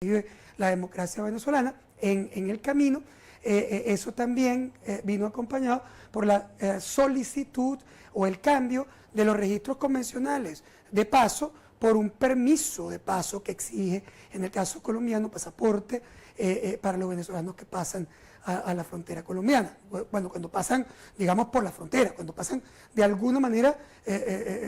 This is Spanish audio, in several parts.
vive la democracia venezolana. En el camino, eso también vino acompañado por la solicitud o el cambio de los registros convencionales de paso por un permiso de paso que exige, en el caso colombiano, pasaporte para los venezolanos que pasan a la frontera colombiana. Bueno, cuando pasan, digamos, por la frontera, cuando pasan de alguna manera,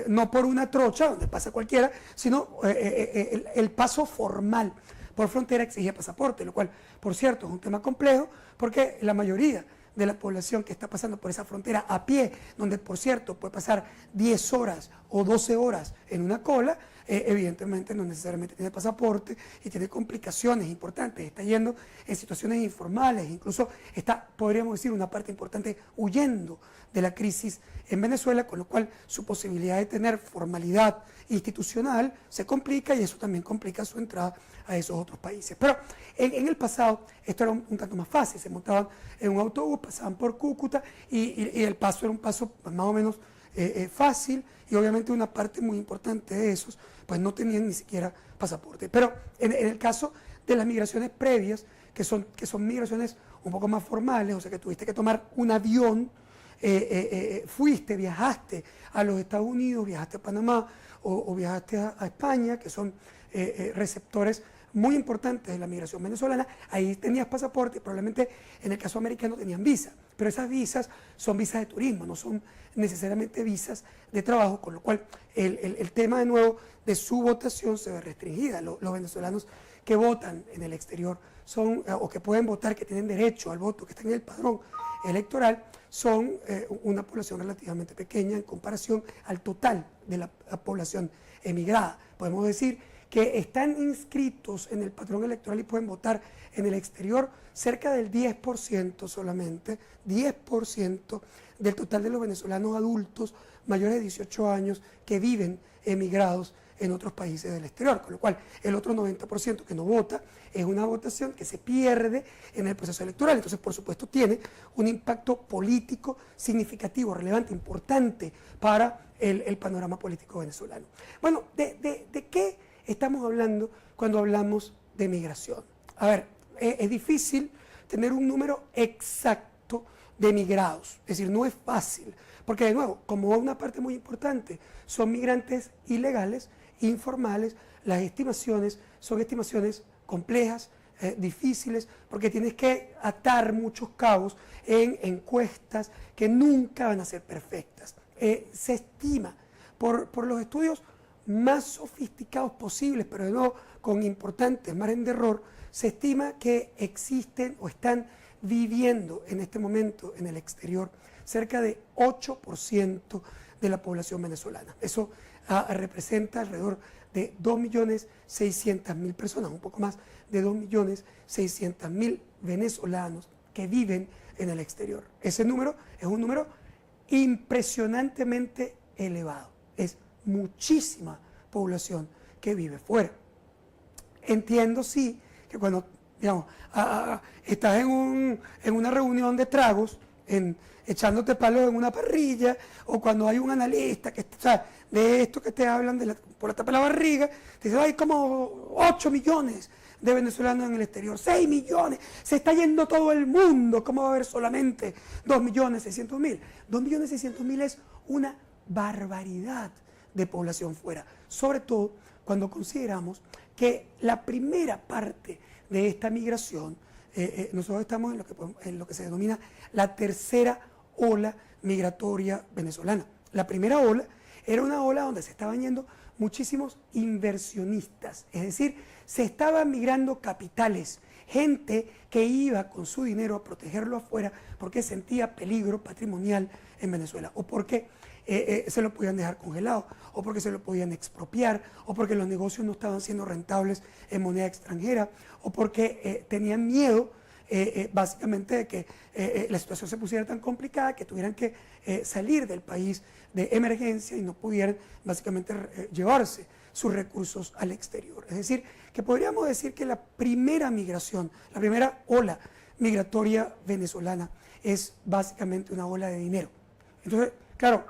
no por una trocha, donde pasa cualquiera, sino el paso formal por frontera exige pasaporte, lo cual, por cierto, es un tema complejo, porque la mayoría de la población que está pasando por esa frontera a pie, donde, por cierto, puede pasar 10 horas o 12 horas en una cola, evidentemente no necesariamente tiene pasaporte y tiene complicaciones importantes, está yendo en situaciones informales, incluso está, podríamos decir, una parte importante huyendo de la crisis en Venezuela, con lo cual su posibilidad de tener formalidad institucional se complica y eso también complica su entrada a esos otros países. Pero en el pasado esto era un tanto más fácil, se montaban en un autobús, pasaban por Cúcuta y el paso era un paso más o menos fácil, y obviamente una parte muy importante de esos pues no tenían ni siquiera pasaporte. Pero en el caso de las migraciones previas, que son migraciones un poco más formales, o sea que tuviste que tomar un avión, viajaste a los Estados Unidos, viajaste a Panamá o viajaste a España, que son receptores muy importantes de la migración venezolana, ahí tenías pasaporte, probablemente en el caso americano tenían visa, pero esas visas son visas de turismo, no son necesariamente visas de trabajo, con lo cual el tema de nuevo de su votación se ve restringida. Los venezolanos que votan en el exterior son, o que pueden votar, que tienen derecho al voto, que están en el padrón electoral, son una población relativamente pequeña en comparación al total de la población emigrada. Podemos decir que están inscritos en el padrón electoral y pueden votar en el exterior cerca del 10% solamente, 10% del total de los venezolanos adultos mayores de 18 años que viven emigrados en otros países del exterior, con lo cual el otro 90% que no vota es una votación que se pierde en el proceso electoral. Entonces, por supuesto, tiene un impacto político significativo, relevante, importante para el panorama político venezolano. Bueno, ¿de qué estamos hablando cuando hablamos de migración? A ver, es difícil tener un número exacto de migrados, es decir, no es fácil, porque de nuevo, como una parte muy importante son migrantes ilegales, informales, las estimaciones son estimaciones complejas, difíciles, porque tienes que atar muchos cabos en encuestas que nunca van a ser perfectas. Se estima por los estudios más sofisticados posibles, pero de nuevo con importantes margen de error, se estima que existen o están viviendo en este momento en el exterior cerca de 8% de la población venezolana. Eso representa alrededor de 2.600.000 personas, un poco más de 2.600.000 venezolanos que viven en el exterior. Ese número es un número impresionantemente elevado, es muchísima población que vive fuera. Entiendo, sí, que cuando, digamos, estás en una reunión de tragos, echándote palos en una parrilla, o cuando hay un analista que, o sea, de esto que te hablan por la tapa de la barriga, te dicen, hay como 8 millones de venezolanos en el exterior, 6 millones, se está yendo todo el mundo, ¿cómo va a haber solamente 2.600.000? 2.600.000 es una barbaridad de población fuera, sobre todo cuando consideramos que la primera parte de esta migración, nosotros estamos en lo que se denomina la tercera ola migratoria venezolana. La primera ola era una ola donde se estaban yendo muchísimos inversionistas, es decir, se estaban migrando capitales, gente que iba con su dinero a protegerlo afuera porque sentía peligro patrimonial en Venezuela, o porque se lo podían dejar congelado, o porque se lo podían expropiar, o porque los negocios no estaban siendo rentables en moneda extranjera, o porque tenían miedo básicamente de que la situación se pusiera tan complicada que tuvieran que salir del país de emergencia y no pudieran básicamente llevarse sus recursos al exterior. Es decir, que podríamos decir que la primera migración, la primera ola migratoria venezolana es básicamente una ola de dinero. Entonces, claro,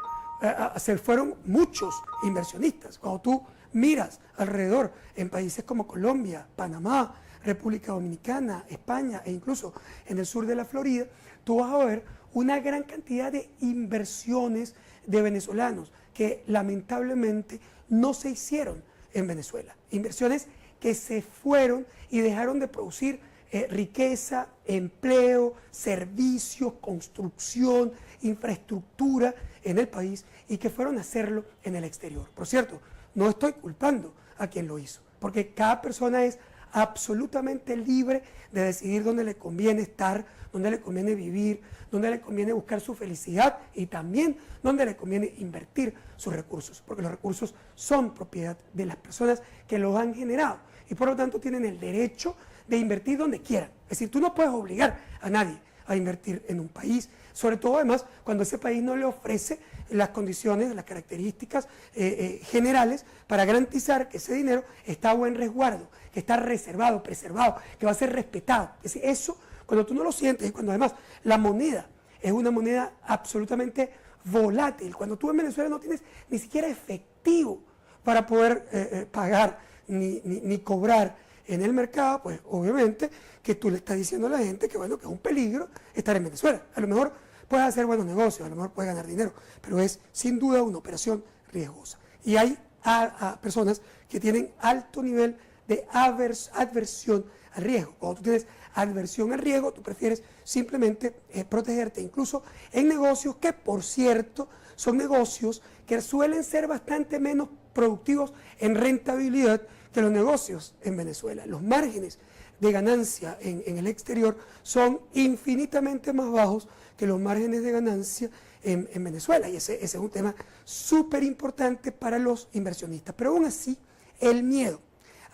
se fueron muchos inversionistas. Cuando tú miras alrededor en países como Colombia, Panamá, República Dominicana, España e incluso en el sur de la Florida, tú vas a ver una gran cantidad de inversiones de venezolanos que lamentablemente no se hicieron en Venezuela. Inversiones que se fueron y dejaron de producir riqueza, empleo, servicios, construcción, infraestructura en el país y que fueron a hacerlo en el exterior. Por cierto, no estoy culpando a quien lo hizo, porque cada persona es absolutamente libre de decidir dónde le conviene estar, dónde le conviene vivir, dónde le conviene buscar su felicidad y también dónde le conviene invertir sus recursos, porque los recursos son propiedad de las personas que los han generado y por lo tanto tienen el derecho de invertir donde quieran. Es decir, tú no puedes obligar a nadie a invertir en un país, sobre todo además cuando ese país no le ofrece las condiciones, las características generales para garantizar que ese dinero está a buen resguardo, que está reservado, preservado, que va a ser respetado. Es decir, eso, cuando tú no lo sientes, y cuando además la moneda es una moneda absolutamente volátil, cuando tú en Venezuela no tienes ni siquiera efectivo para poder pagar ni cobrar en el mercado, pues obviamente que tú le estás diciendo a la gente que bueno, que es un peligro estar en Venezuela. A lo mejor puedes hacer buenos negocios, a lo mejor puedes ganar dinero, pero es sin duda una operación riesgosa. Y hay a personas que tienen alto nivel de adversión al riesgo. Cuando tú tienes adversión al riesgo, tú prefieres simplemente protegerte, incluso en negocios que, por cierto, son negocios que suelen ser bastante menos productivos en rentabilidad que los negocios en Venezuela. Los márgenes de ganancia en el exterior son infinitamente más bajos que los márgenes de ganancia en Venezuela. Y ese es un tema súper importante para los inversionistas. Pero aún así, el miedo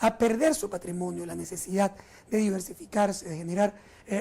a perder su patrimonio, la necesidad de diversificarse, de generar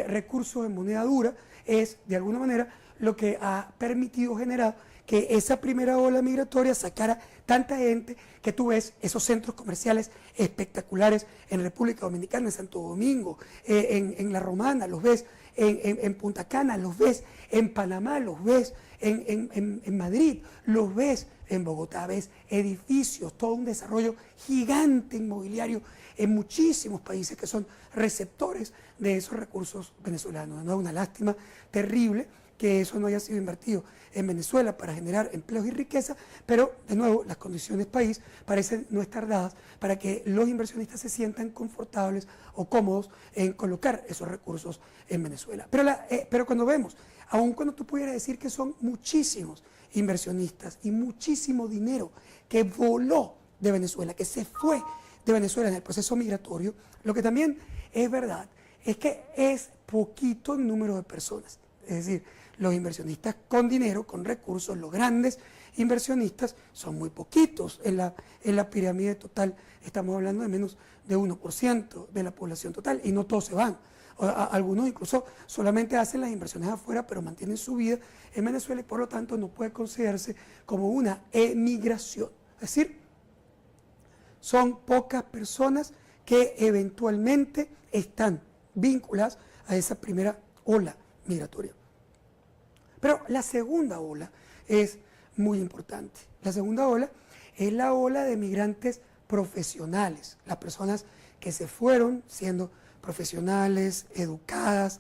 recursos en moneda dura, es de alguna manera lo que ha permitido generar que esa primera ola migratoria sacara tanta gente, que tú ves esos centros comerciales espectaculares en República Dominicana, en Santo Domingo, en La Romana, los ves en Punta Cana, los ves en Panamá, los ves en Madrid, los ves en Bogotá, ves edificios, todo un desarrollo gigante inmobiliario en muchísimos países que son receptores de esos recursos venezolanos. No es una lástima terrible que eso no haya sido invertido en Venezuela para generar empleos y riqueza, pero de nuevo las condiciones país parecen no estar dadas para que los inversionistas se sientan confortables o cómodos en colocar esos recursos en Venezuela. Pero cuando vemos, aun cuando tú pudieras decir que son muchísimos inversionistas y muchísimo dinero que voló de Venezuela, que se fue de Venezuela en el proceso migratorio, lo que también es verdad es que es poquito el número de personas. Es decir, los inversionistas con dinero, con recursos, los grandes inversionistas son muy poquitos en la pirámide total. Estamos hablando de menos de 1% de la población total y no todos se van. Algunos incluso solamente hacen las inversiones afuera, pero mantienen su vida en Venezuela y por lo tanto no puede considerarse como una emigración. Es decir, son pocas personas que eventualmente están vinculadas a esa primera ola migratoria. Pero la segunda ola es muy importante. La segunda ola es la ola de migrantes profesionales, las personas que se fueron siendo profesionales, educadas,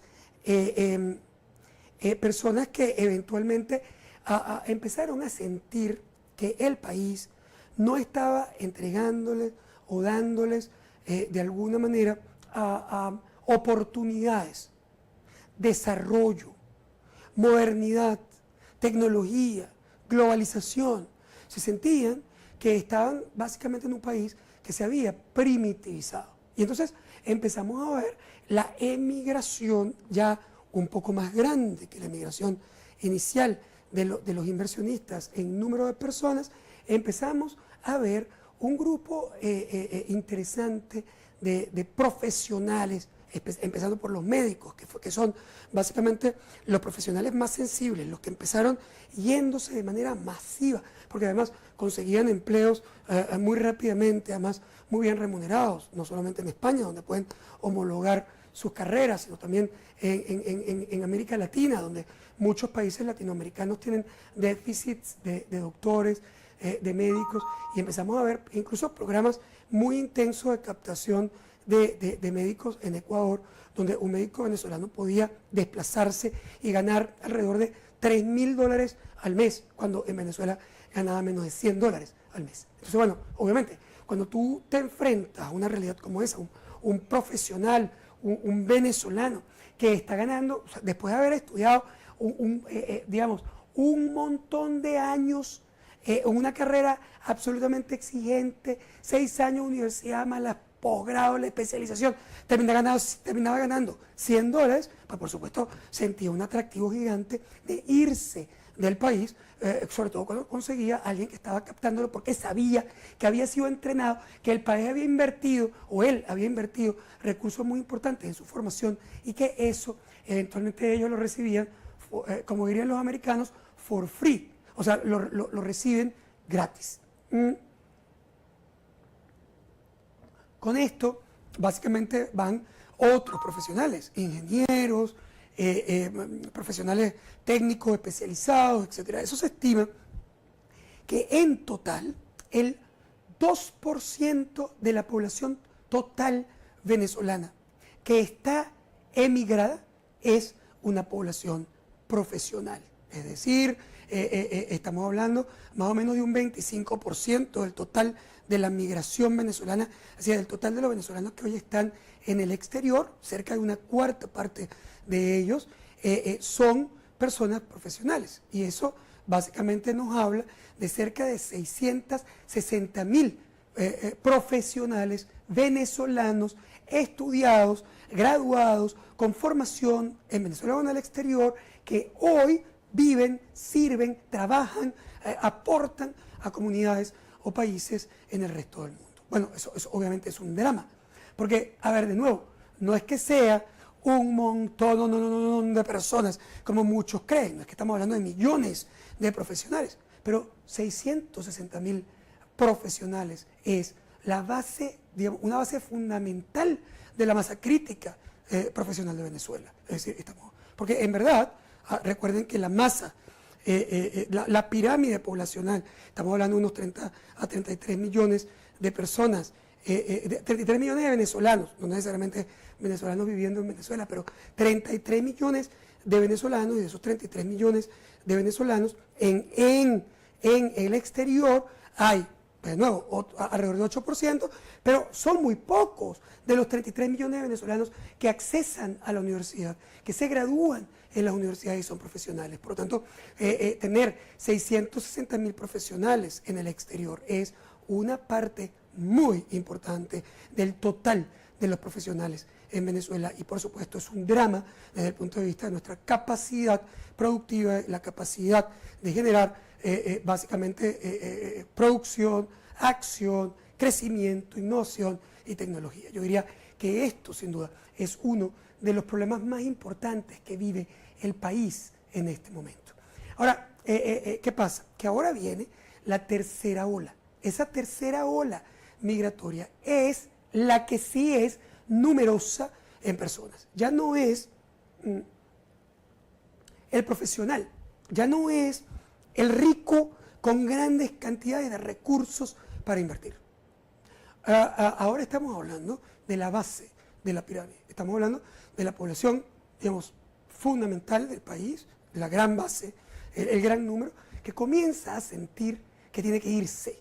personas que eventualmente empezaron a sentir que el país no estaba entregándoles o dándoles de alguna manera oportunidades, desarrollo, modernidad, tecnología, globalización. Se sentían que estaban básicamente en un país que se había primitivizado. Y entonces empezamos a ver la emigración ya un poco más grande que la emigración inicial de los inversionistas en número de personas. Empezamos a ver un grupo interesante de profesionales, empezando por los médicos, que son básicamente los profesionales más sensibles, los que empezaron yéndose de manera masiva, porque además conseguían empleos muy rápidamente, además muy bien remunerados, no solamente en España, donde pueden homologar sus carreras, sino también en América Latina, donde muchos países latinoamericanos tienen déficits de doctores, de médicos, y empezamos a ver incluso programas muy intensos de captación de médicos en Ecuador, donde un médico venezolano podía desplazarse y ganar alrededor de $3.000 al mes, cuando en Venezuela ganaba menos de $100 al mes. Entonces, bueno, obviamente, cuando tú te enfrentas a una realidad como esa, un profesional, un venezolano que está ganando, o sea, después de haber estudiado digamos, un montón de años, una carrera absolutamente exigente, 6 años de universidad más la posgrado, la especialización, terminaba ganando $100, pues por supuesto sentía un atractivo gigante de irse del país, sobre todo cuando conseguía a alguien que estaba captándolo porque sabía que había sido entrenado, que el país había invertido, o él había invertido recursos muy importantes en su formación y que eso eventualmente ellos lo recibían, como dirían los americanos, for free, o sea, lo reciben gratis. Con esto, básicamente van otros profesionales, ingenieros, profesionales técnicos especializados, etc. Eso se estima que en total el 2% de la población total venezolana que está emigrada es una población profesional. Es decir, estamos hablando más o menos de un 25% del total de la migración venezolana, así del total de los venezolanos que hoy están en el exterior, cerca de una cuarta parte de ellos son personas profesionales. Y eso básicamente nos habla de cerca de 660.000 profesionales venezolanos estudiados, graduados, con formación en Venezuela o en el exterior, que hoy viven, sirven, trabajan, aportan a comunidades o países en el resto del mundo. Bueno, eso obviamente es un drama, porque, a ver, de nuevo, no es que sea un montón de personas, como muchos creen, no es que estamos hablando de millones de profesionales, pero 660.000 profesionales es la base, digamos, una base fundamental de la masa crítica profesional de Venezuela. Es decir, porque en verdad, recuerden que la masa, la pirámide poblacional, estamos hablando de unos 30 a 33 millones de personas, 33 millones de venezolanos, no necesariamente venezolanos viviendo en Venezuela, pero 33 millones de venezolanos, y de esos 33 millones de venezolanos en el exterior hay, de nuevo, alrededor del 8%, pero son muy pocos de los 33 millones de venezolanos que accesan a la universidad, que se gradúan en las universidades y son profesionales. Por lo tanto, tener 660.000 profesionales en el exterior es una parte muy importante del total de los profesionales en Venezuela, y por supuesto es un drama desde el punto de vista de nuestra capacidad productiva, la capacidad de generar básicamente producción, acción, crecimiento, innovación y tecnología. Yo diría que esto sin duda es uno de los problemas más importantes que vive el país en este momento. Ahora, ¿qué pasa? Que ahora viene la tercera ola. Esa tercera ola migratoria es la que sí es numerosa en personas. Ya no es el profesional, ya no es el rico con grandes cantidades de recursos para invertir. Ahora estamos hablando de la base de la pirámide, estamos hablando de la población, digamos, fundamental del país, la gran base, el gran número, que comienza a sentir que tiene que irse,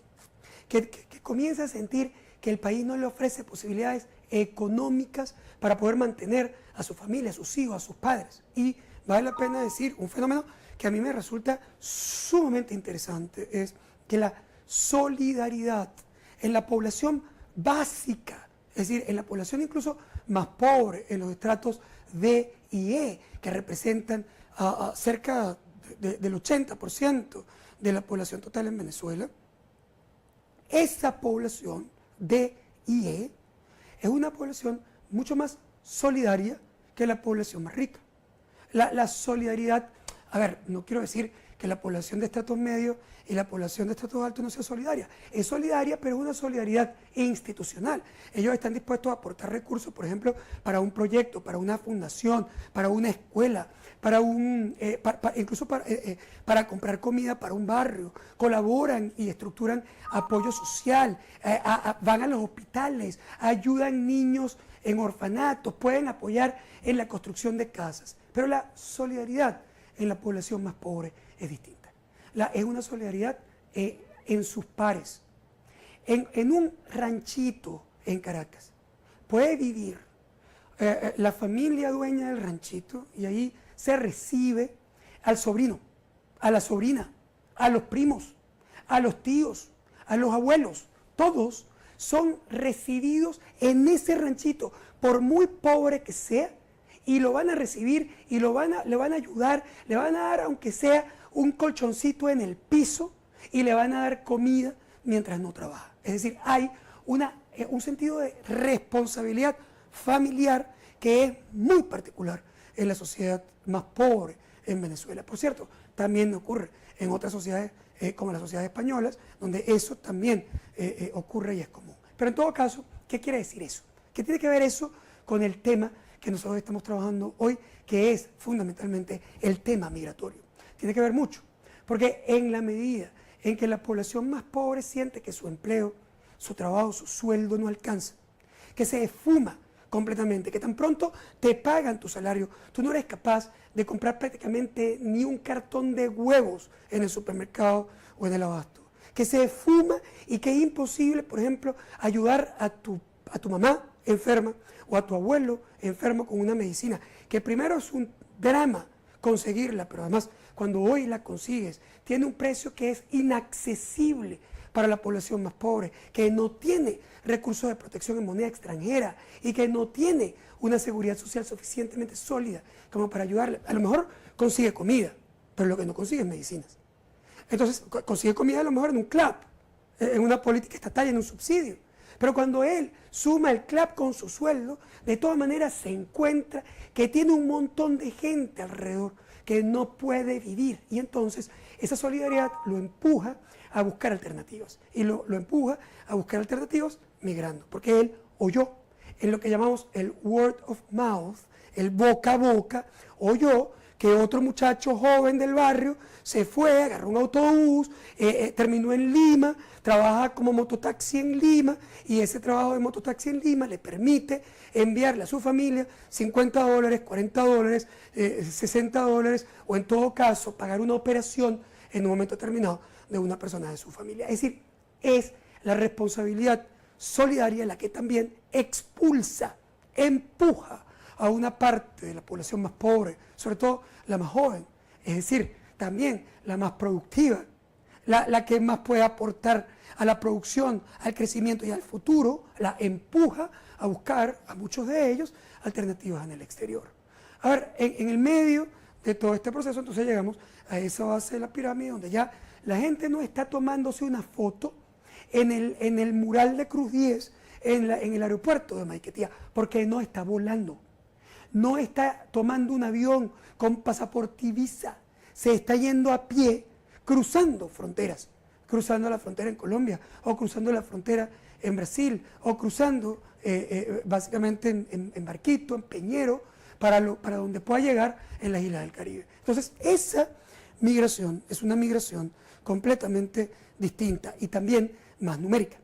que comienza a sentir que el país no le ofrece posibilidades económicas para poder mantener a su familia, a sus hijos, a sus padres. Y vale la pena decir, un fenómeno que a mí me resulta sumamente interesante, es que la solidaridad en la población básica, es decir, en la población incluso más pobre, en los estratos D y E, que representan a cerca del 80% de la población total en Venezuela, esa población D y E es una población mucho más solidaria que la población más rica. La solidaridad, a ver, no quiero decir que la población de estratos medios y la población de estratos altos no sea solidaria. Es solidaria, pero es una solidaridad institucional. Ellos están dispuestos a aportar recursos, por ejemplo, para un proyecto, para una fundación, para una escuela, incluso para comprar comida para un barrio. Colaboran y estructuran apoyo social, van a los hospitales, ayudan niños en orfanatos, pueden apoyar en la construcción de casas. Pero la solidaridad en la población más pobre es distinta. Es una solidaridad en sus pares. En un ranchito en Caracas puede vivir la familia dueña del ranchito y ahí se recibe al sobrino, a la sobrina, a los primos, a los tíos, a los abuelos. Todos son recibidos en ese ranchito, por muy pobre que sea, y lo van a recibir y le van a ayudar, le van a dar aunque sea un colchoncito en el piso y le van a dar comida mientras no trabaja. Es decir, hay un sentido de responsabilidad familiar que es muy particular en la sociedad más pobre en Venezuela. Por cierto, también ocurre en otras sociedades como las sociedades españolas, donde eso también ocurre y es común. Pero en todo caso, ¿qué quiere decir eso? ¿Qué tiene que ver eso con el tema que nosotros estamos trabajando hoy, que es fundamentalmente el tema migratorio? Tiene que ver mucho, porque en la medida en que la población más pobre siente que su empleo, su trabajo, su sueldo no alcanza, que se esfuma completamente, que tan pronto te pagan tu salario, tú no eres capaz de comprar prácticamente ni un cartón de huevos en el supermercado o en el abasto, que se esfuma y que es imposible, por ejemplo, ayudar a tu mamá enferma o a tu abuelo enfermo con una medicina, que primero es un drama conseguirla, pero además cuando hoy la consigues, tiene un precio que es inaccesible para la población más pobre, que no tiene recursos de protección en moneda extranjera y que no tiene una seguridad social suficientemente sólida como para ayudarle. A lo mejor consigue comida, pero lo que no consigue es medicinas. Entonces consigue comida a lo mejor en un CLAP, en una política estatal, en un subsidio. Pero cuando él suma el CLAP con su sueldo, de todas maneras se encuentra que tiene un montón de gente alrededor que no puede vivir. Y entonces esa solidaridad lo empuja a buscar alternativas. Y lo empuja a buscar alternativas migrando. Porque él oyó en lo que llamamos el word of mouth, el boca a boca, oyó que otro muchacho joven del barrio se fue, agarró un autobús, terminó en Lima, trabaja como mototaxi en Lima y ese trabajo de mototaxi en Lima le permite enviarle a su familia $50, $40, $60 o en todo caso pagar una operación en un momento determinado de una persona de su familia. Es decir, es la responsabilidad solidaria la que también expulsa, empuja a una parte de la población más pobre, sobre todo la más joven, es decir, también la más productiva, la que más puede aportar a la producción, al crecimiento y al futuro, la empuja a buscar, a muchos de ellos, alternativas en el exterior. A ver, en el medio de todo este proceso, entonces llegamos a esa base de la pirámide donde ya la gente no está tomándose una foto en el mural de Cruz 10 en el aeropuerto de Maiquetía, porque no está volando. No está tomando un avión con pasaporte y visa, se está yendo a pie, cruzando fronteras, cruzando la frontera en Colombia, o cruzando la frontera en Brasil, o cruzando básicamente en barquito, en peñero, para donde pueda llegar en las islas del Caribe. Entonces, esa migración es una migración completamente distinta y también más numérica.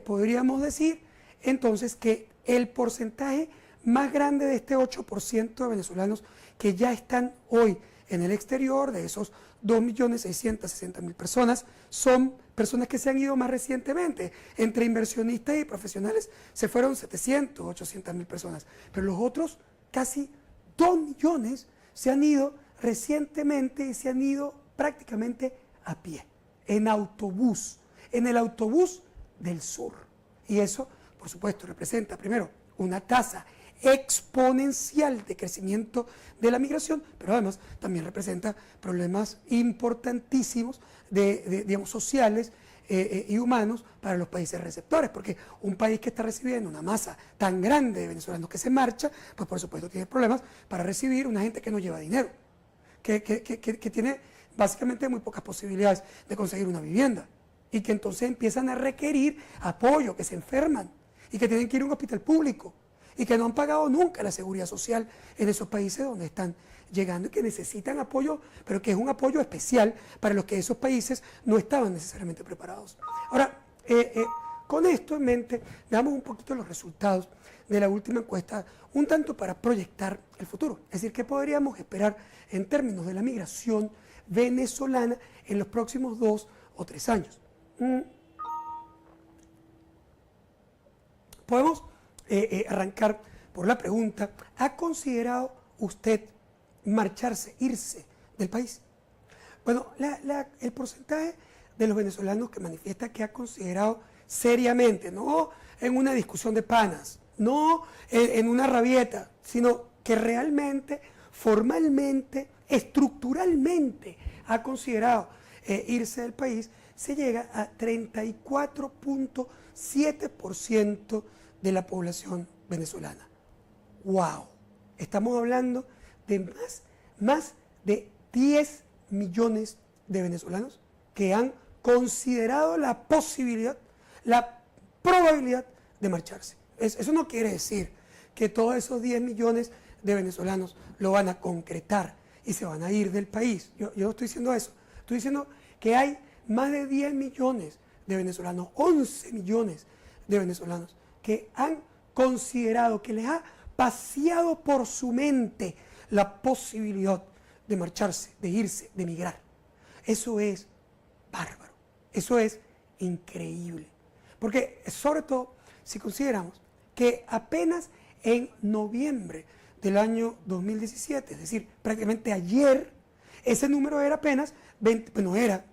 Podríamos decir entonces que el porcentaje más grande de este 8% de venezolanos que ya están hoy en el exterior, de esos 2.660.000 personas, son personas que se han ido más recientemente. Entre inversionistas y profesionales se fueron 700, 800.000 personas, pero los otros casi 2 millones se han ido recientemente y se han ido prácticamente a pie, en autobús, en el autobús del sur. Y eso, por supuesto, representa primero una tasa exponencial de crecimiento de la migración, pero además también representa problemas importantísimos digamos, sociales y humanos para los países receptores, porque un país que está recibiendo una masa tan grande de venezolanos que se marcha, pues por supuesto tiene problemas para recibir una gente que no lleva dinero, que tiene básicamente muy pocas posibilidades de conseguir una vivienda y que entonces empiezan a requerir apoyo, que se enferman y que tienen que ir a un hospital público y que no han pagado nunca la seguridad social en esos países donde están llegando y que necesitan apoyo, pero que es un apoyo especial para los que esos países no estaban necesariamente preparados. Ahora, con esto en mente, veamos un poquito los resultados de la última encuesta, un tanto para proyectar el futuro. Es decir, ¿qué podríamos esperar en términos de la migración venezolana en los próximos 2 o 3 años? Podemos arrancar por la pregunta, ¿ha considerado usted marcharse, irse del país? Bueno, el porcentaje de los venezolanos que manifiesta que ha considerado seriamente, no en una discusión de panas, no en una rabieta, sino que realmente, formalmente, estructuralmente ha considerado irse del país, se llega a 34.7% de la población venezolana. ¡Wow! Estamos hablando de más de 10 millones de venezolanos que han considerado la posibilidad, la probabilidad de marcharse. Eso no quiere decir que todos esos 10 millones de venezolanos lo van a concretar y se van a ir del país. Yo no estoy diciendo eso. Estoy diciendo que hay más de 10 millones de venezolanos, 11 millones de venezolanos que han considerado, que les ha paseado por su mente la posibilidad de marcharse, de irse, de emigrar. Eso es bárbaro, eso es increíble. Porque sobre todo si consideramos que apenas en noviembre del año 2017, es decir, prácticamente ayer, ese número era apenas,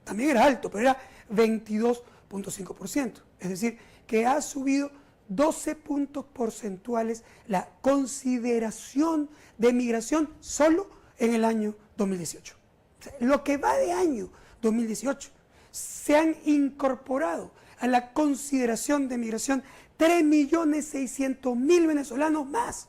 también era alto, pero era 22.5%. Es decir, que ha subido 12 puntos porcentuales la consideración de migración solo en el año 2018. O sea, lo que va de año 2018, se han incorporado a la consideración de migración 3.600.000 venezolanos más.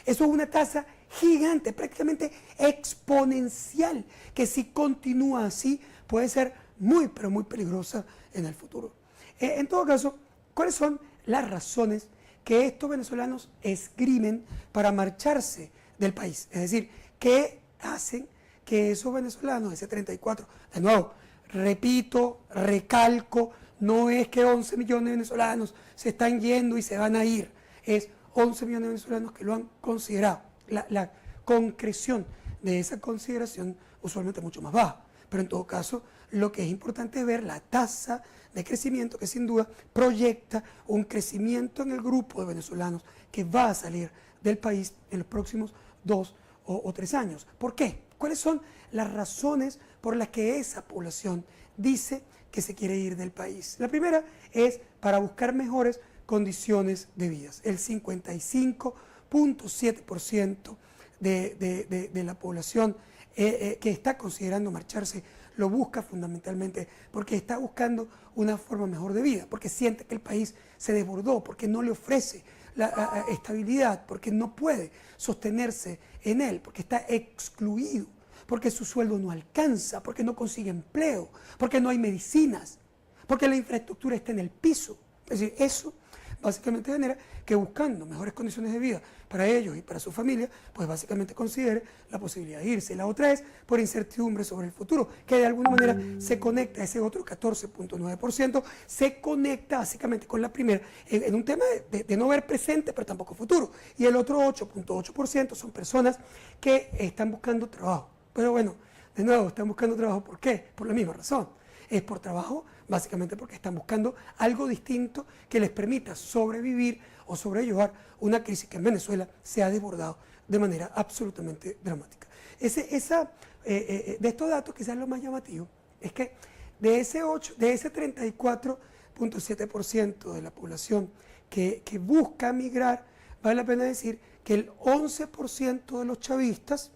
Eso es una tasa gigante, prácticamente exponencial, que si continúa así puede ser muy, pero muy peligrosa en el futuro. En todo caso, ¿cuáles son las razones que estos venezolanos esgrimen para marcharse del país? Es decir, ¿qué hacen que esos venezolanos, ese 34, de nuevo, repito, recalco, no es que 11 millones de venezolanos se están yendo y se van a ir, es 11 millones de venezolanos que lo han considerado. La concreción de esa consideración usualmente es mucho más baja, pero en todo caso lo que es importante es ver la tasa de crecimiento que sin duda proyecta un crecimiento en el grupo de venezolanos que va a salir del país en los próximos 2 o 3 años. ¿Por qué? ¿Cuáles son las razones por las que esa población dice que se quiere ir del país? La primera es para buscar mejores condiciones de vida. El 55.7% de la población que está considerando marcharse lo busca fundamentalmente porque está buscando una forma mejor de vida, porque siente que el país se desbordó, porque no le ofrece la estabilidad, porque no puede sostenerse en él, porque está excluido, porque su sueldo no alcanza, porque no consigue empleo, porque no hay medicinas, porque la infraestructura está en el piso. Es decir, eso básicamente genera que buscando mejores condiciones de vida para ellos y para su familia, pues básicamente considere la posibilidad de irse. La otra es por incertidumbre sobre el futuro, que de alguna manera se conecta, ese otro 14.9%, se conecta básicamente con la primera, en un tema de no ver presente, pero tampoco futuro. Y el otro 8.8% son personas que están buscando trabajo. Pero bueno, de nuevo, están buscando trabajo, ¿por qué? Por la misma razón. Es por trabajo, básicamente porque están buscando algo distinto que les permita sobrevivir o sobrellevar una crisis que en Venezuela se ha desbordado de manera absolutamente dramática. De estos datos, quizás lo más llamativo es que de ese 34.7% de la población que busca migrar, vale la pena decir que el 11% de los chavistas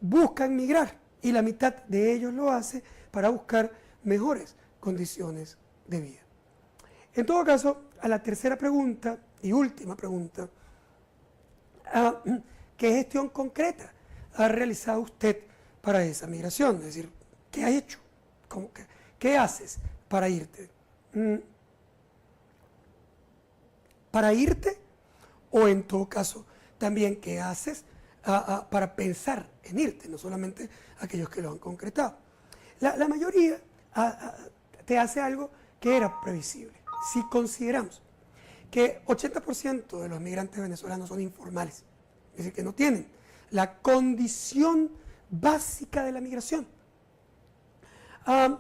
buscan migrar y la mitad de ellos lo hace para buscar mejores condiciones de vida. En todo caso, a la tercera pregunta y última pregunta, ¿qué gestión concreta ha realizado usted para esa migración? Es decir, ¿Qué has hecho? ¿Qué haces para irte? Para irte, o en todo caso, también qué haces para pensar en irte, no solamente aquellos que lo han concretado. La mayoría te hace algo que era previsible. Si consideramos que 80% de los migrantes venezolanos son informales, es decir, que no tienen la condición básica de la migración,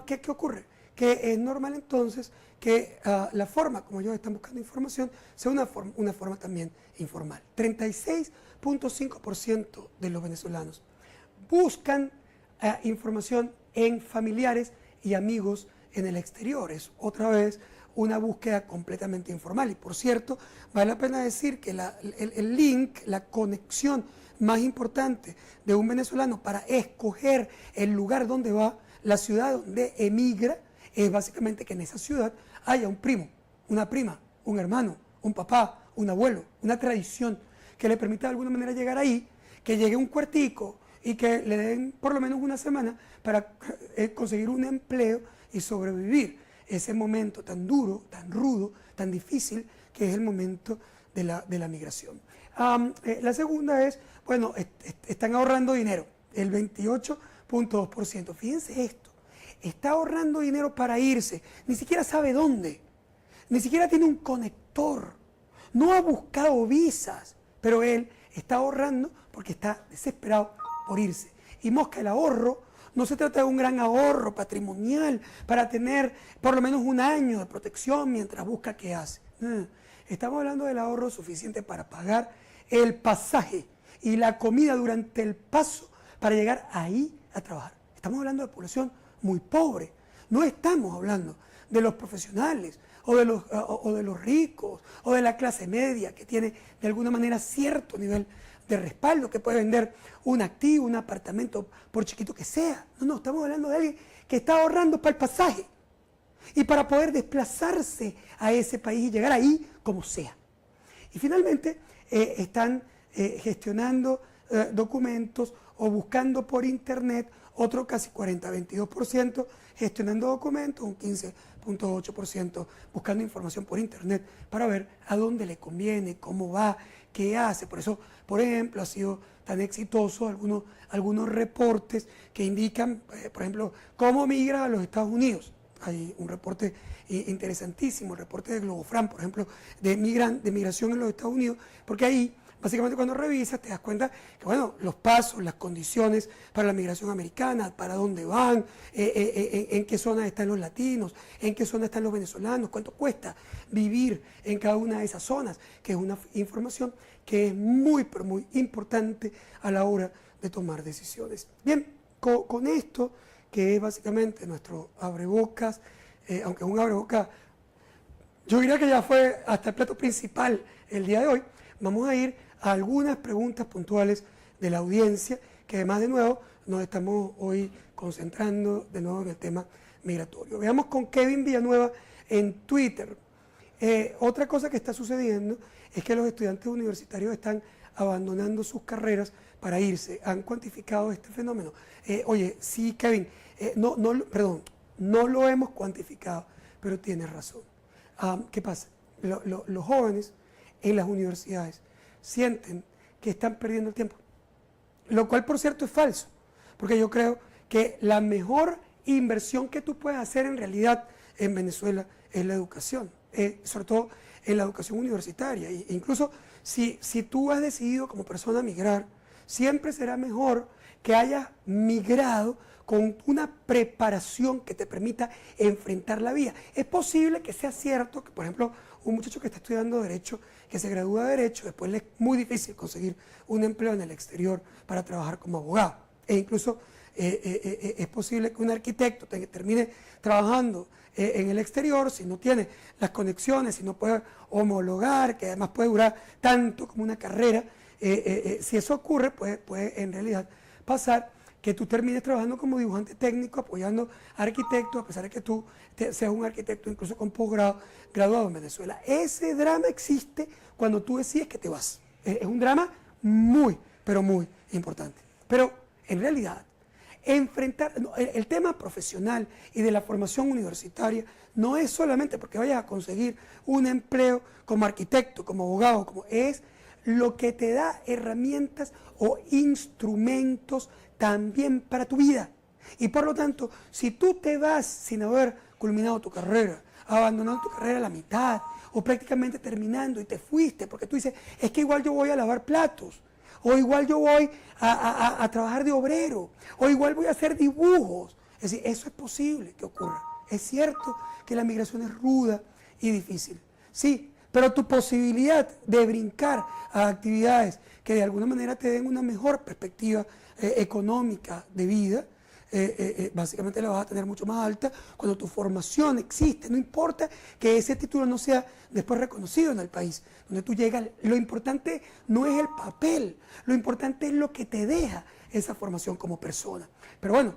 ¿qué ocurre? Que es normal entonces que la forma como ellos están buscando información sea una forma también informal. 36.5% de los venezolanos buscan información en familiares y amigos en el exterior. Es otra vez una búsqueda completamente informal. Y por cierto, vale la pena decir que el link, la conexión más importante de un venezolano para escoger el lugar donde va, la ciudad donde emigra, es básicamente que en esa ciudad haya un primo, una prima, un hermano, un papá, un abuelo, una tradición que le permita de alguna manera llegar ahí, que llegue un cuartico y que le den por lo menos una semana para conseguir un empleo y sobrevivir ese momento tan duro, tan rudo, tan difícil que es el momento de la migración. La segunda es, bueno, están ahorrando dinero, el 28.2%. Fíjense esto, está ahorrando dinero para irse, ni siquiera sabe dónde, ni siquiera tiene un conector, no ha buscado visas, pero él está ahorrando porque está desesperado por irse. Y mosca, el ahorro no se trata de un gran ahorro patrimonial para tener por lo menos un año de protección mientras busca qué hace. Estamos hablando del ahorro suficiente para pagar el pasaje y la comida durante el paso para llegar ahí a trabajar. Estamos hablando de población muy pobre. No estamos hablando de los profesionales o de los ricos o de la clase media que tiene de alguna manera cierto nivel de respaldo, que puede vender un activo, un apartamento, por chiquito que sea. No, estamos hablando de alguien que está ahorrando para el pasaje y para poder desplazarse a ese país y llegar ahí como sea. Y finalmente están gestionando documentos o buscando por internet, otro casi 22% gestionando documentos, un 15.8% buscando información por internet para ver a dónde le conviene, cómo va, qué hace. Por eso, por ejemplo, ha sido tan exitoso algunos reportes que indican, por ejemplo, cómo migra a los Estados Unidos. Hay un reporte interesantísimo, el reporte de Globofran, por ejemplo, de migración en los Estados Unidos, porque ahí, básicamente cuando revisas, te das cuenta que, bueno, los pasos, las condiciones para la migración americana, para dónde van, en qué zona están los latinos, en qué zona están los venezolanos, cuánto cuesta vivir en cada una de esas zonas, que es una información que es muy, pero muy importante a la hora de tomar decisiones. Bien, con esto, que es básicamente nuestro abrebocas, aunque es un abrebocas, yo diría que ya fue hasta el plato principal el día de hoy, vamos a ir a algunas preguntas puntuales de la audiencia, que además de nuevo nos estamos hoy concentrando de nuevo en el tema migratorio. Veamos con Kevin Villanueva en Twitter. Otra cosa que está sucediendo es que los estudiantes universitarios están abandonando sus carreras para irse. ¿Han cuantificado este fenómeno? Oye, sí, Kevin, no lo hemos cuantificado, pero tienes razón. ¿Qué pasa? Los jóvenes en las universidades sienten que están perdiendo el tiempo, lo cual por cierto es falso, porque yo creo que la mejor inversión que tú puedes hacer en realidad en Venezuela es la educación, sobre todo en la educación universitaria. E incluso si tú has decidido como persona migrar, siempre será mejor que hayas migrado con una preparación que te permita enfrentar la vida. Es posible que sea cierto que, por ejemplo, un muchacho que está estudiando Derecho, que se gradúa de Derecho, después le es muy difícil conseguir un empleo en el exterior para trabajar como abogado. E incluso es posible que un arquitecto termine trabajando en el exterior si no tiene las conexiones, si no puede homologar, que además puede durar tanto como una carrera. Si eso ocurre, puede en realidad pasar que tú termines trabajando como dibujante técnico, apoyando a arquitectos, a pesar de que tú seas un arquitecto incluso con posgrado, graduado en Venezuela. Ese drama existe cuando tú decides que te vas. Es un drama muy, pero muy importante. Pero en realidad, enfrentar, no, el tema profesional y de la formación universitaria no es solamente porque vayas a conseguir un empleo como arquitecto, como abogado, es lo que te da herramientas o instrumentos también para tu vida. Y por lo tanto, si tú te vas sin haber culminado tu carrera, abandonando tu carrera a la mitad o prácticamente terminando y te fuiste porque tú dices, es que igual yo voy a lavar platos, o igual yo voy a trabajar de obrero, o igual voy a hacer dibujos. Es decir, eso es posible que ocurra. Es cierto que la migración es ruda y difícil, sí, pero tu posibilidad de brincar a actividades que de alguna manera te den una mejor perspectiva económica de vida, básicamente la vas a tener mucho más alta cuando tu formación existe. No importa que ese título no sea después reconocido en el país donde tú llegas. Lo importante no es el papel, lo importante es lo que te deja esa formación como persona. Pero bueno,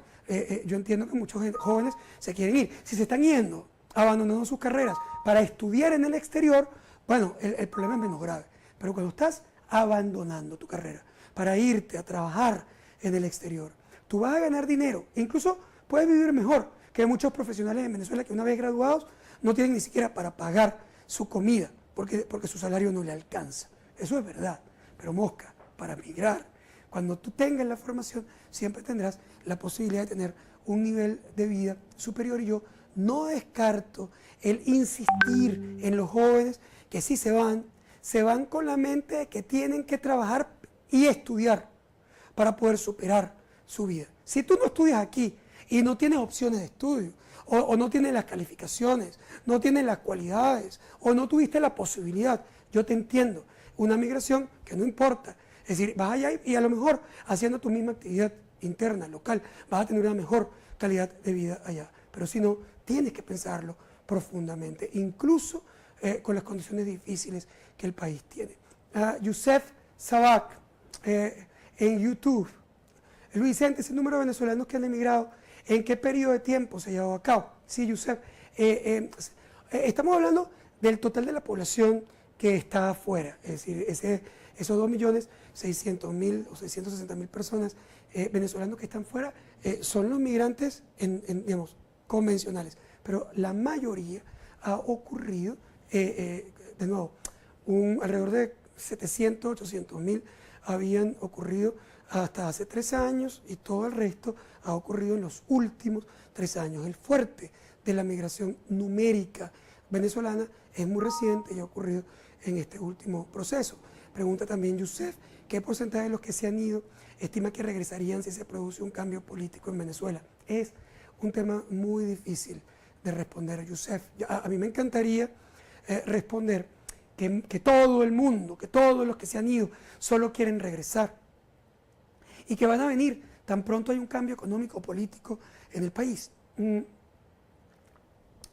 yo entiendo que muchos jóvenes se quieren ir. Si se están yendo, abandonando sus carreras para estudiar en el exterior, bueno, el problema es menos grave. Pero cuando estás abandonando tu carrera para irte a trabajar en el exterior, tú vas a ganar dinero e incluso puedes vivir mejor que muchos profesionales en Venezuela que una vez graduados no tienen ni siquiera para pagar su comida porque su salario no le alcanza. Eso es verdad, pero mosca, para migrar, cuando tú tengas la formación siempre tendrás la posibilidad de tener un nivel de vida superior. Y yo no descarto el insistir en los jóvenes que sí se van con la mente de que tienen que trabajar y estudiar para poder superar su vida. Si tú no estudias aquí y no tienes opciones de estudio, o no tienes las calificaciones, no tienes las cualidades, o no tuviste la posibilidad, yo te entiendo, una migración que no importa. Es decir, vas allá y a lo mejor haciendo tu misma actividad interna, local, vas a tener una mejor calidad de vida allá. Pero si no, tienes que pensarlo profundamente, incluso con las condiciones difíciles que el país tiene. Youssef Sabak, en YouTube, Luis Vicente, ese número de venezolanos que han emigrado, ¿en qué periodo de tiempo se ha llevado a cabo? Sí, Youssef, estamos hablando del total de la población que está afuera, es decir, esos 2.600.000 o 660.000 personas venezolanos que están fuera son los migrantes, digamos, convencionales, pero la mayoría ha ocurrido, de nuevo, alrededor de 700, 800.000 habían ocurrido hasta hace 3 años y todo el resto ha ocurrido en los últimos 3 años. El fuerte de la migración numérica venezolana es muy reciente y ha ocurrido en este último proceso. Pregunta también Youssef, ¿qué porcentaje de los que se han ido estima que regresarían si se produce un cambio político en Venezuela? Es un tema muy difícil de responder, Youssef. A mí me encantaría responder que todo el mundo, que todos los que se han ido solo quieren regresar y que van a venir tan pronto hay un cambio económico político en el país.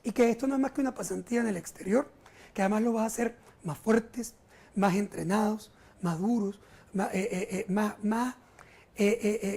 Y que esto no es más que una pasantía en el exterior, que además lo va a hacer más fuertes, más entrenados, más duros, más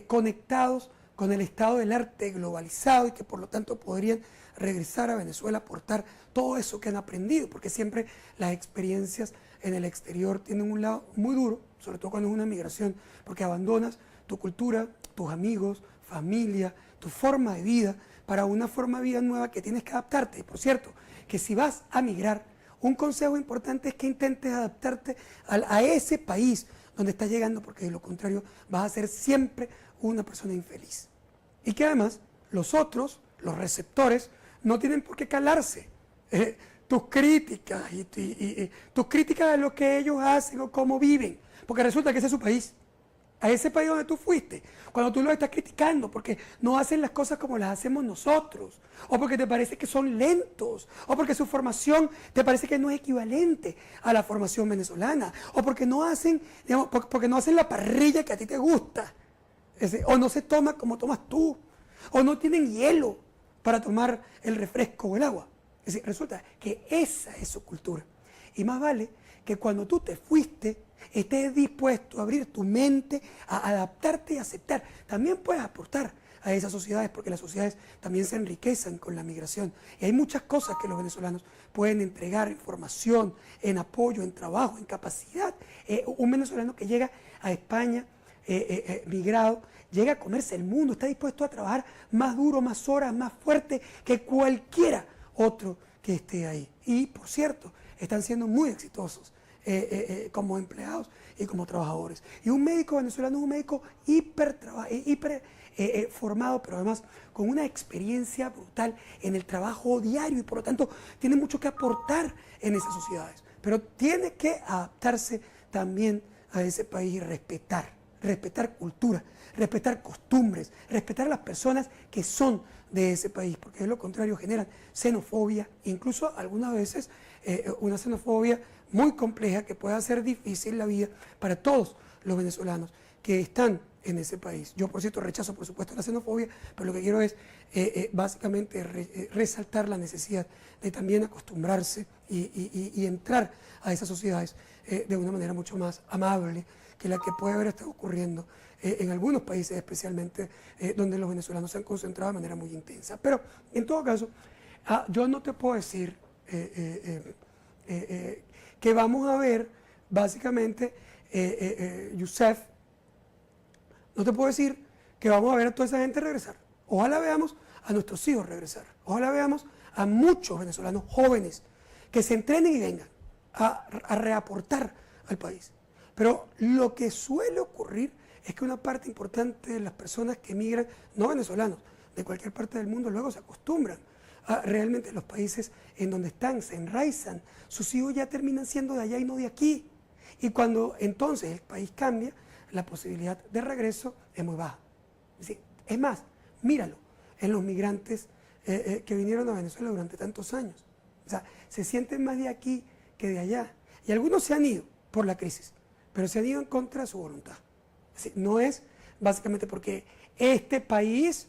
conectados con el estado del arte globalizado y que por lo tanto podrían regresar a Venezuela a aportar todo eso que han aprendido, porque siempre las experiencias en el exterior tienen un lado muy duro, sobre todo cuando es una migración, porque abandonas tu cultura, tus amigos, familia, tu forma de vida, para una forma de vida nueva que tienes que adaptarte. Por cierto, que si vas a migrar, un consejo importante es que intentes adaptarte a ese país donde estás llegando, porque de lo contrario vas a ser siempre una persona infeliz. Y que además los otros, los receptores, no tienen por qué calarse tus críticas y tus críticas de lo que ellos hacen o cómo viven, porque resulta que ese es su país. A ese país donde tú fuiste, cuando tú los estás criticando porque no hacen las cosas como las hacemos nosotros, o porque te parece que son lentos, o porque su formación te parece que no es equivalente a la formación venezolana, o porque no hacen, digamos, porque no hacen la parrilla que a ti te gusta, o no se toma como tomas tú, o no tienen hielo para tomar el refresco o el agua. Es decir, resulta que esa es su cultura. Y más vale que cuando tú te fuiste, estés dispuesto a abrir tu mente, a adaptarte y aceptar. También puedes aportar a esas sociedades, porque las sociedades también se enriquecen con la migración. Y hay muchas cosas que los venezolanos pueden entregar en formación, en apoyo, en trabajo, en capacidad. Un venezolano que llega a España migrado, llega a comerse el mundo, está dispuesto a trabajar más duro, más horas, más fuerte que cualquiera otro que esté ahí. Y, por cierto, están siendo muy exitosos como empleados y como trabajadores. Y un médico venezolano es un médico hiper formado, pero además con una experiencia brutal en el trabajo diario y por lo tanto tiene mucho que aportar en esas sociedades. Pero tiene que adaptarse también a ese país y respetar cultura, respetar costumbres, respetar a las personas que son de ese país, porque de lo contrario generan xenofobia, incluso algunas veces una xenofobia muy compleja que puede hacer difícil la vida para todos los venezolanos que están en ese país. Yo, por cierto, rechazo, por supuesto, la xenofobia, pero lo que quiero es básicamente resaltar la necesidad de también acostumbrarse y entrar a esas sociedades de una manera mucho más amable que la que puede haber estado ocurriendo en algunos países, especialmente donde los venezolanos se han concentrado de manera muy intensa. Pero, en todo caso, yo no te puedo decir que vamos a ver, básicamente, Youssef, no te puedo decir que vamos a ver a toda esa gente regresar. Ojalá veamos a nuestros hijos regresar. Ojalá veamos a muchos venezolanos jóvenes que se entrenen y vengan a reaportar al país. Pero lo que suele ocurrir es que una parte importante de las personas que emigran, no venezolanos, de cualquier parte del mundo, luego se acostumbran a realmente los países en donde están, se enraizan. Sus hijos ya terminan siendo de allá y no de aquí. Y cuando entonces el país cambia, la posibilidad de regreso es muy baja. Es más, míralo en los migrantes que vinieron a Venezuela durante tantos años. O sea, se sienten más de aquí que de allá. Y algunos se han ido por la crisis, pero se han ido en contra de su voluntad. No es básicamente porque este país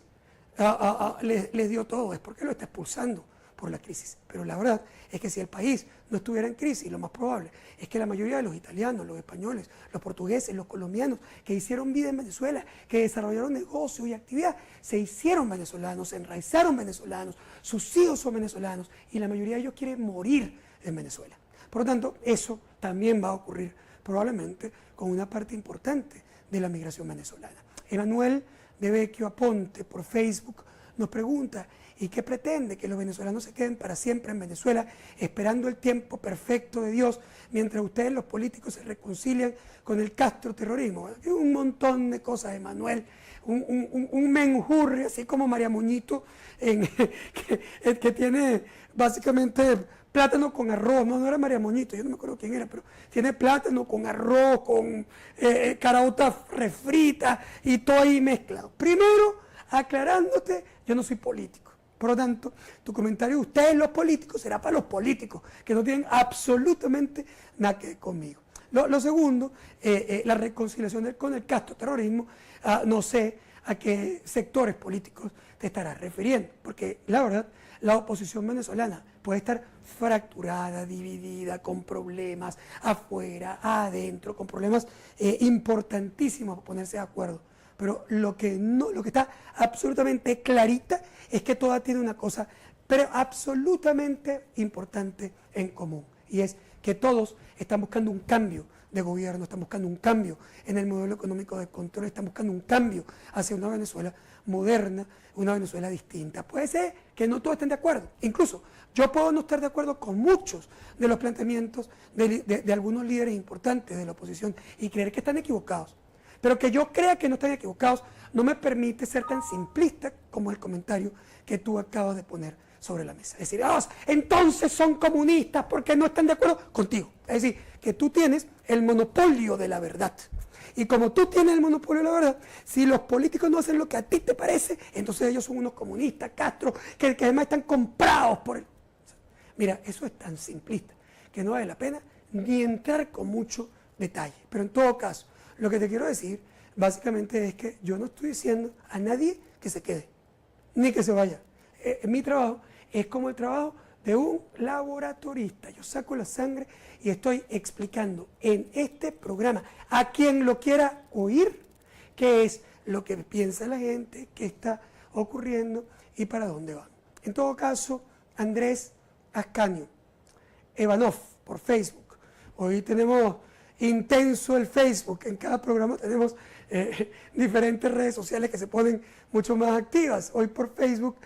les dio todo, es porque lo está expulsando por la crisis. Pero la verdad es que si el país no estuviera en crisis, lo más probable es que la mayoría de los italianos, los españoles, los portugueses, los colombianos que hicieron vida en Venezuela, que desarrollaron negocios y actividad, se hicieron venezolanos, se enraizaron venezolanos, sus hijos son venezolanos y la mayoría de ellos quieren morir en Venezuela. Por lo tanto, eso también va a ocurrir probablemente con una parte importante de la migración venezolana. Emanuel de Vecchio Aponte por Facebook nos pregunta: ¿y qué pretende? ¿Que los venezolanos se queden para siempre en Venezuela esperando el tiempo perfecto de Dios mientras ustedes los políticos se reconcilian con el castroterrorismo? Un montón de cosas, Emanuel, un menjurri, así como María Moñito, que tiene básicamente plátano con arroz. No era María Moñito, yo no me acuerdo quién era, pero tiene plátano con arroz, con caraotas refritas y todo ahí mezclado. Primero, aclarándote, yo no soy político. Por lo tanto, tu comentario, ustedes los políticos, será para los políticos, que no tienen absolutamente nada que ver conmigo. Lo segundo, la reconciliación con el castroterrorismo, no sé a qué sectores políticos te estarás refiriendo, porque la verdad, la oposición venezolana puede estar fracturada, dividida, con problemas afuera, adentro, con problemas importantísimos para ponerse de acuerdo. Pero lo que está absolutamente clarita es que toda tiene una cosa, pero absolutamente importante en común, y es que todos están buscando un cambio de gobierno, están buscando un cambio en el modelo económico de control, están buscando un cambio hacia una Venezuela moderna, una Venezuela distinta. Puede ser que no todos estén de acuerdo, incluso yo puedo no estar de acuerdo con muchos de los planteamientos de algunos líderes importantes de la oposición y creer que están equivocados. Pero que yo crea que no están equivocados no me permite ser tan simplista como el comentario que tú acabas de poner sobre la mesa. Es decir, entonces son comunistas porque no están de acuerdo contigo. Es decir, que tú tienes el monopolio de la verdad. Y como tú tienes el monopolio de la verdad, si los políticos no hacen lo que a ti te parece, entonces ellos son unos comunistas, Castro, que además están comprados por él. Mira, eso es tan simplista que no vale la pena ni entrar con mucho detalle. Pero en todo caso, lo que te quiero decir básicamente es que yo no estoy diciendo a nadie que se quede, ni que se vaya. Mi trabajo es como el trabajo de un laboratorista. Yo saco la sangre y estoy explicando en este programa a quien lo quiera oír qué es lo que piensa la gente, qué está ocurriendo y para dónde van. En todo caso, Andrés Ascanio, Evanov por Facebook. Hoy tenemos intenso el Facebook. En cada programa tenemos diferentes redes sociales que se ponen mucho más activas. Hoy por Facebook,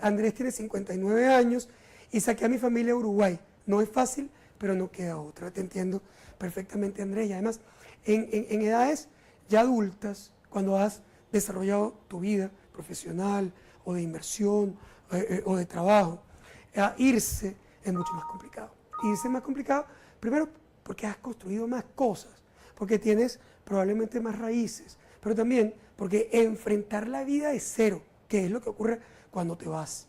Andrés tiene 59 años y saqué a mi familia a Uruguay. No es fácil, pero no queda otra. Te entiendo perfectamente, Andrés. Y además, en edades ya adultas, cuando has desarrollado tu vida profesional o de inversión o de trabajo, irse es mucho más complicado. Irse es más complicado, primero porque has construido más cosas, porque tienes probablemente más raíces, pero también porque enfrentar la vida de cero, que es lo que ocurre cuando te vas,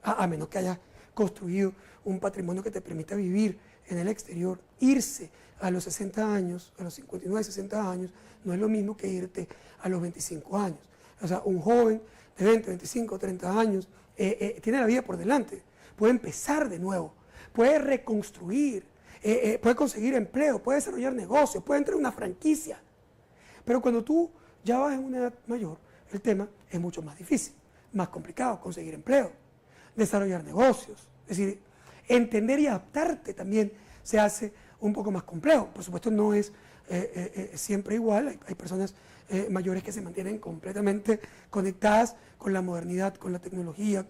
a menos que hayas construido un patrimonio que te permita vivir en el exterior, irse a los 60 años, a los 59, 60 años, no es lo mismo que irte a los 25 años. O sea, un joven de 20, 25, 30 años tiene la vida por delante, puede empezar de nuevo, puede reconstruir, puede conseguir empleo, puede desarrollar negocios, puede entrar en una franquicia. Pero cuando tú ya vas en una edad mayor, el tema es mucho más difícil, más complicado, conseguir empleo, desarrollar negocios, es decir, entender y adaptarte también se hace un poco más complejo. Por supuesto no es siempre igual, hay personas mayores que se mantienen completamente conectadas con la modernidad, con la tecnología,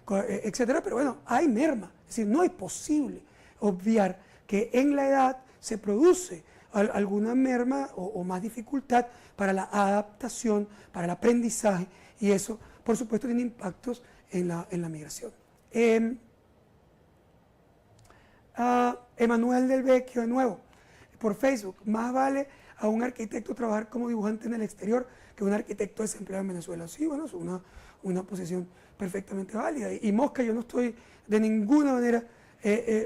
etcétera, pero bueno, hay merma, es decir, no es posible obviar que en la edad se produce alguna merma o más dificultad para la adaptación, para el aprendizaje, y eso, por supuesto, tiene impactos en la migración. Emanuel del Vecchio, de nuevo, por Facebook, más vale a un arquitecto trabajar como dibujante en el exterior que un arquitecto desempleado en Venezuela. Sí, bueno, es una posición perfectamente válida. Y Mosca, yo no estoy de ninguna manera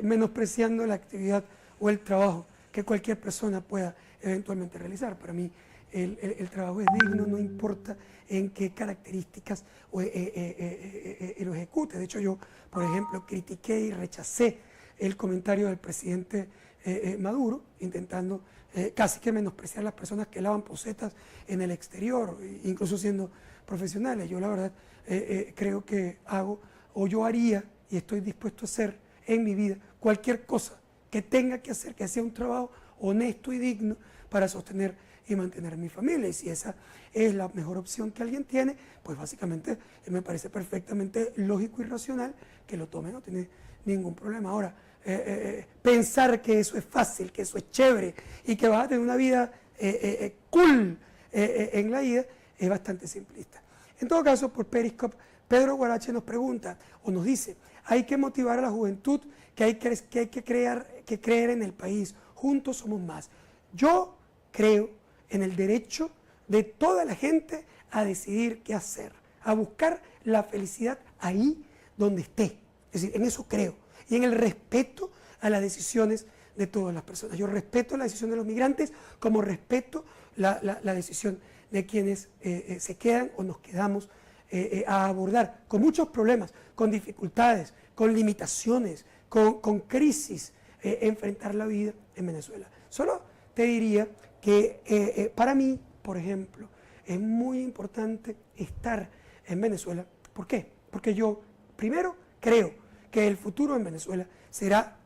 menospreciando la actividad o el trabajo que cualquier persona pueda eventualmente realizar. Para mí el trabajo es digno, no importa en qué características lo ejecute. De hecho, yo, por ejemplo, critiqué y rechacé el comentario del presidente Maduro, intentando casi que menospreciar a las personas que lavan posetas en el exterior, incluso siendo profesionales. Yo la verdad creo que hago, o yo haría, y estoy dispuesto a hacer en mi vida, cualquier cosa que tenga que hacer, que sea un trabajo honesto y digno para sostener y mantener a mi familia. Y si esa es la mejor opción que alguien tiene, pues básicamente me parece perfectamente lógico y racional que lo tome, no tiene ningún problema. Ahora, pensar que eso es fácil, que eso es chévere y que vas a tener una vida cool en la vida es bastante simplista. En todo caso, por Periscope, Pedro Guarache nos pregunta o nos dice: hay que motivar a la juventud, que hay que creer en el país, juntos somos más. Yo creo en el derecho de toda la gente a decidir qué hacer, a buscar la felicidad ahí donde esté. Es decir, en eso creo. Y en el respeto a las decisiones de todas las personas. Yo respeto la decisión de los migrantes como respeto la decisión de quienes se quedan o nos quedamos a abordar con muchos problemas, con dificultades, con limitaciones, con crisis, enfrentar la vida en Venezuela. Solo te diría que para mí, por ejemplo, es muy importante estar en Venezuela. ¿Por qué? Porque yo, primero, creo que el futuro en Venezuela será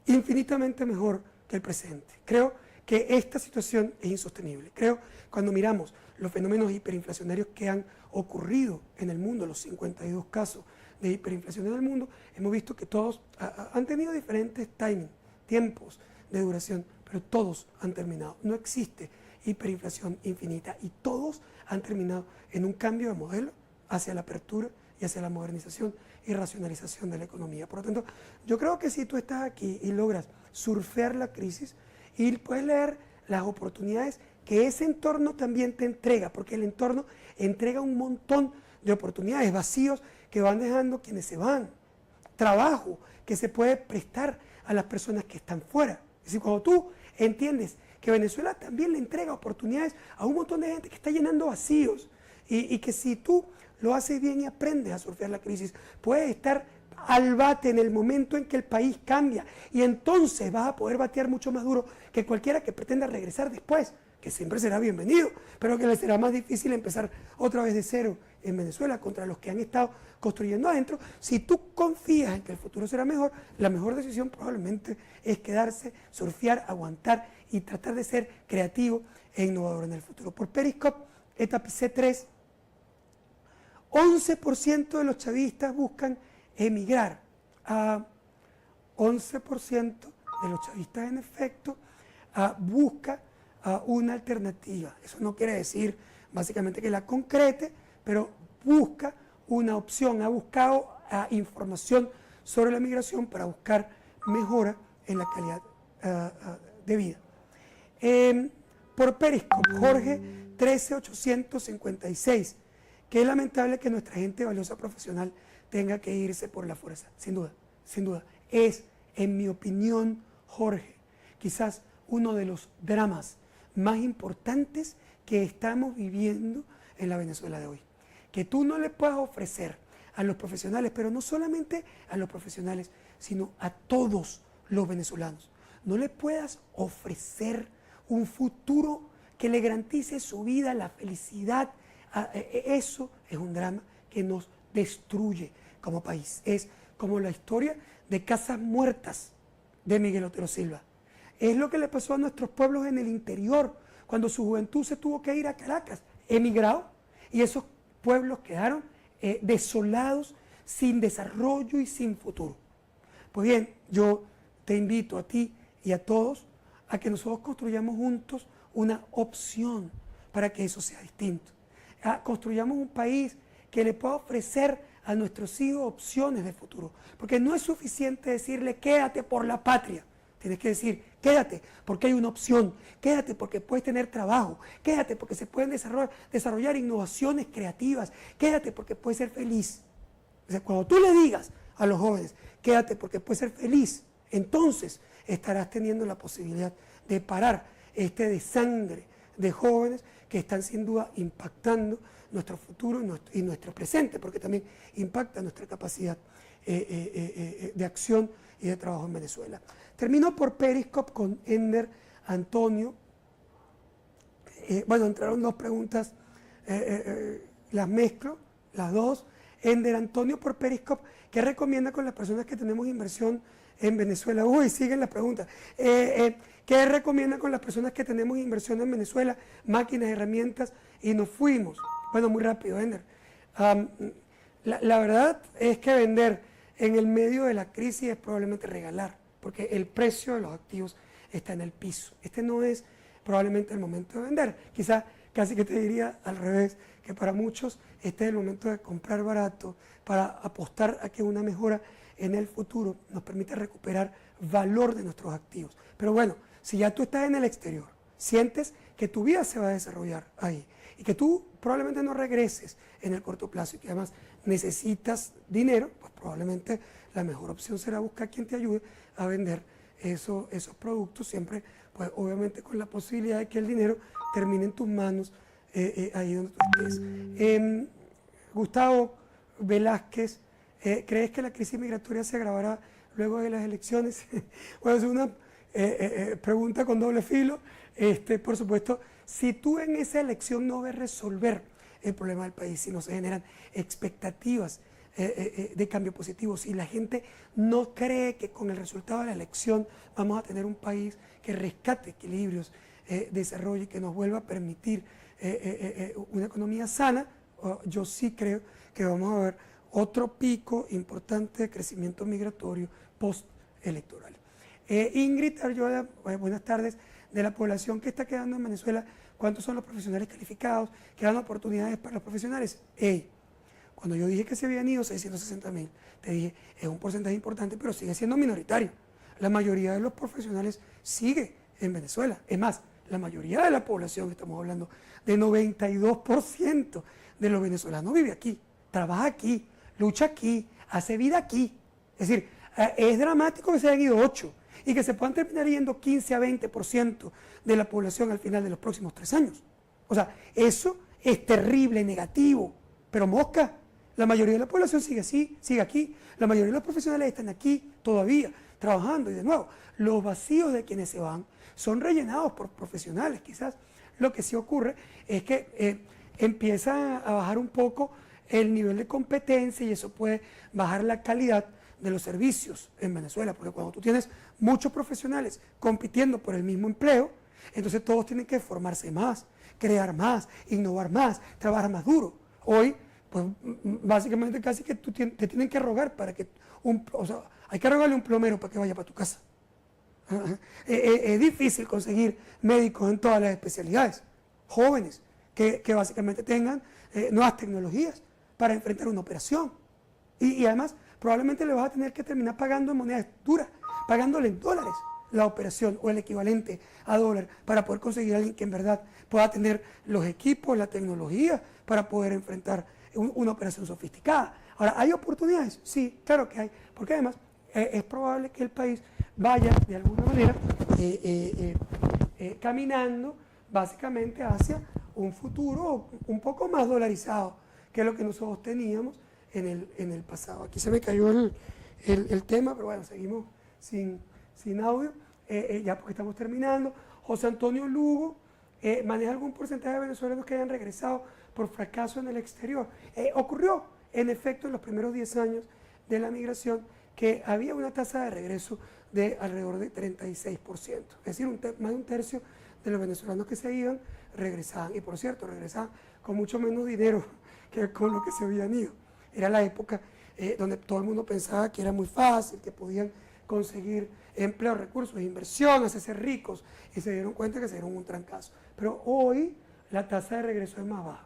infinitamente mejor que el presente. Creo que esta situación es insostenible. Creo, cuando miramos los fenómenos hiperinflacionarios que han ocurrido en el mundo, los 52 casos de hiperinflación en el mundo, hemos visto que todos han tenido diferentes tiempos de duración, pero todos han terminado. No existe hiperinflación infinita y todos han terminado en un cambio de modelo hacia la apertura y hacia la modernización y racionalización de la economía. Por lo tanto, yo creo que si tú estás aquí y logras surfear la crisis y puedes leer las oportunidades que ese entorno también te entrega, porque el entorno entrega un montón de oportunidades, vacíos que van dejando quienes se van, trabajo que se puede prestar a las personas que están fuera. Es decir, cuando tú entiendes que Venezuela también le entrega oportunidades a un montón de gente que está llenando vacíos y que si tú lo haces bien y aprendes a surfear la crisis, puedes estar al bate en el momento en que el país cambia y entonces vas a poder batear mucho más duro que cualquiera que pretenda regresar después, que siempre será bienvenido, pero que le será más difícil empezar otra vez de cero en Venezuela contra los que han estado construyendo adentro. Si tú confías en que el futuro será mejor, la mejor decisión probablemente es quedarse, surfear, aguantar y tratar de ser creativo e innovador en el futuro. Por Periscope, etapicé 3, 11% de los chavistas buscan emigrar. 11% de los chavistas, en efecto, busca una alternativa. Eso no quiere decir básicamente que la concrete, pero busca una opción, ha buscado información sobre la migración para buscar mejora en la calidad de vida. Por Periscope, Jorge 13856, que es lamentable que nuestra gente valiosa profesional tenga que irse por la fuerza, sin duda, sin duda. Es, en mi opinión, Jorge, quizás uno de los dramas más importantes que estamos viviendo en la Venezuela de hoy. Que tú no le puedas ofrecer a los profesionales, pero no solamente a los profesionales, sino a todos los venezolanos. No le puedas ofrecer un futuro que le garantice su vida, la felicidad. Eso es un drama que nos destruye como país. Es como la historia de Casas Muertas de Miguel Otero Silva. Es lo que le pasó a nuestros pueblos en el interior, cuando su juventud se tuvo que ir a Caracas, emigrado, y esos pueblos quedaron desolados, sin desarrollo y sin futuro. Pues bien, yo te invito a ti y a todos a que nosotros construyamos juntos una opción para que eso sea distinto. Construyamos un país que le pueda ofrecer a nuestros hijos opciones de futuro, porque no es suficiente decirle quédate por la patria. Tienes que decir, quédate porque hay una opción, quédate porque puedes tener trabajo, quédate porque se pueden desarrollar innovaciones creativas, quédate porque puedes ser feliz. O sea, cuando tú le digas a los jóvenes, quédate porque puedes ser feliz, entonces estarás teniendo la posibilidad de parar este desangre de jóvenes que están sin duda impactando nuestro futuro y nuestro presente, porque también impacta nuestra capacidad de acción y de trabajo en Venezuela. Termino por Periscope con Ender Antonio. Bueno, entraron dos preguntas, las mezclo, las dos. Ender Antonio por Periscope, ¿qué recomienda con las personas que tenemos inversión en Venezuela? Uy, siguen las preguntas. ¿Qué recomienda con las personas que tenemos inversión en Venezuela? Máquinas, herramientas, y nos fuimos. Bueno, muy rápido, Ender. La verdad es que vender en el medio de la crisis es probablemente regalar, porque el precio de los activos está en el piso. Este no es probablemente el momento de vender. Quizás casi que te diría al revés, que para muchos este es el momento de comprar barato para apostar a que una mejora en el futuro nos permita recuperar valor de nuestros activos. Pero bueno, si ya tú estás en el exterior, sientes que tu vida se va a desarrollar ahí y que tú probablemente no regreses en el corto plazo y que además necesitas dinero, pues probablemente la mejor opción será buscar quien te ayude a vender esos productos, siempre pues obviamente con la posibilidad de que el dinero termine en tus manos ahí donde tú estés. Gustavo Velázquez, ¿crees que la crisis migratoria se agravará luego de las elecciones? Bueno, es una pregunta con doble filo. Por supuesto, si tú en esa elección no ves resolver el problema del país, si no se generan expectativas de cambio positivo, si la gente no cree que con el resultado de la elección vamos a tener un país que rescate equilibrios, desarrollo y que nos vuelva a permitir una economía sana, yo sí creo que vamos a ver otro pico importante de crecimiento migratorio post-electoral. Ingrid Arjola, buenas tardes. De la población que está quedando en Venezuela, ¿cuántos son los profesionales calificados? ¿Quedan oportunidades para los profesionales? Cuando yo dije que se habían ido 660.000, te dije, es un porcentaje importante, pero sigue siendo minoritario. La mayoría de los profesionales sigue en Venezuela. Es más, la mayoría de la población, estamos hablando de 92% de los venezolanos vive aquí, trabaja aquí, lucha aquí, hace vida aquí. Es decir, es dramático que se hayan ido 8 y que se puedan terminar yendo 15 a 20% de la población al final de los próximos 3 años. O sea, eso es terrible, negativo, pero mosca. La mayoría de la población sigue así, sigue aquí. La mayoría de los profesionales están aquí todavía, trabajando. Y de nuevo, los vacíos de quienes se van son rellenados por profesionales. Quizás lo que sí ocurre es que empieza a bajar un poco el nivel de competencia y eso puede bajar la calidad de los servicios en Venezuela, porque cuando tú tienes muchos profesionales compitiendo por el mismo empleo, entonces todos tienen que formarse más, crear más, innovar más, trabajar más duro. Hoy, pues básicamente casi que te tienen que rogar para que, o sea, hay que rogarle a un plomero para que vaya para tu casa. Es difícil conseguir médicos en todas las especialidades, jóvenes, que básicamente tengan nuevas tecnologías para enfrentar una operación. Y además, probablemente le vas a tener que terminar pagando en moneda dura, pagándole en dólares la operación o el equivalente a dólar para poder conseguir a alguien que en verdad pueda tener los equipos, la tecnología para poder enfrentar una operación sofisticada. Ahora, ¿hay oportunidades? Sí, claro que hay, porque además es probable que el país vaya de alguna manera caminando básicamente hacia un futuro un poco más dolarizado que lo que nosotros teníamos en el pasado. Aquí se me cayó el tema, pero bueno, seguimos sin audio, ya porque estamos terminando. José Antonio Lugo, ¿maneja algún porcentaje de venezolanos que hayan regresado por fracaso en el exterior? Ocurrió, en efecto, en los primeros 10 años de la migración, que había una tasa de regreso de alrededor de 36%. Es decir, más de un tercio de los venezolanos que se iban regresaban. Y por cierto, regresaban con mucho menos dinero que con lo que se habían ido. Era la época donde todo el mundo pensaba que era muy fácil, que podían conseguir empleo, recursos, inversión, hacerse ricos, y se dieron cuenta que se dieron un trancazo. Pero hoy la tasa de regreso es más baja,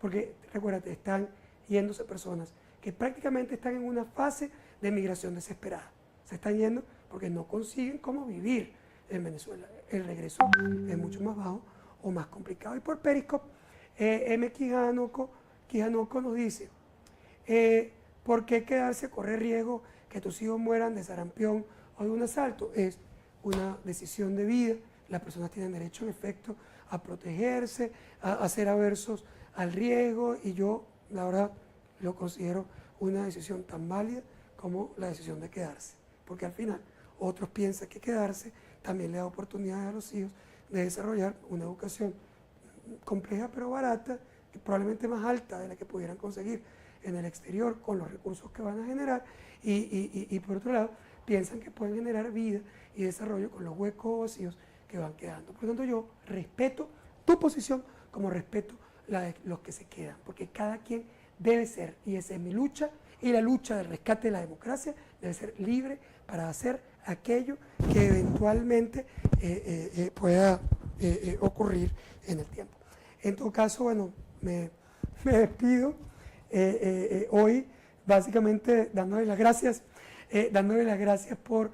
porque recuérdate, están yéndose personas que prácticamente están en una fase de migración desesperada. Se están yendo porque no consiguen cómo vivir en Venezuela. El regreso es mucho más bajo o más complicado. Y por Periscope, M. Quijanoco nos dice, ¿por qué quedarse a correr riesgo que tus hijos mueran de sarampión o de un asalto? Es una decisión de vida. Las personas tienen derecho, en efecto, a protegerse, a ser aversos al riesgo, y yo, la verdad, lo considero una decisión tan válida como la decisión de quedarse, porque al final otros piensan que quedarse también le da oportunidades a los hijos de desarrollar una educación compleja pero barata, que probablemente más alta de la que pudieran conseguir en el exterior con los recursos que van a generar, y por otro lado piensan que pueden generar vida y desarrollo con los huecos vacíos que van quedando. Por lo tanto, yo respeto tu posición como respeto la de los que se quedan, porque cada quien debe ser, y esa es mi lucha, y la lucha del rescate de la democracia, debe ser libre para hacer aquello que eventualmente pueda ocurrir en el tiempo. En todo caso, bueno, me despido hoy básicamente dándole las gracias por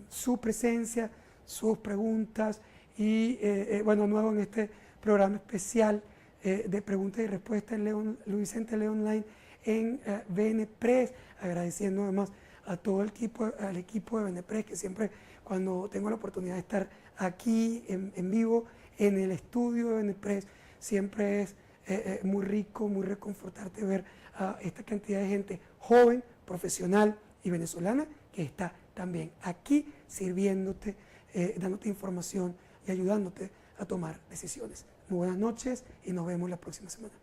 su presencia, sus preguntas y bueno, nuevo en este programa especial de preguntas y respuestas en Luis Vicente León Online en Venepress, agradeciendo además a todo el equipo, al equipo de Venepress, que siempre cuando tengo la oportunidad de estar aquí en vivo en el estudio de Venepress, siempre es muy rico, muy reconfortante ver a esta cantidad de gente joven, profesional y venezolana que está también aquí sirviéndote, dándote información y ayudándote a tomar decisiones. Muy buenas noches y nos vemos la próxima semana.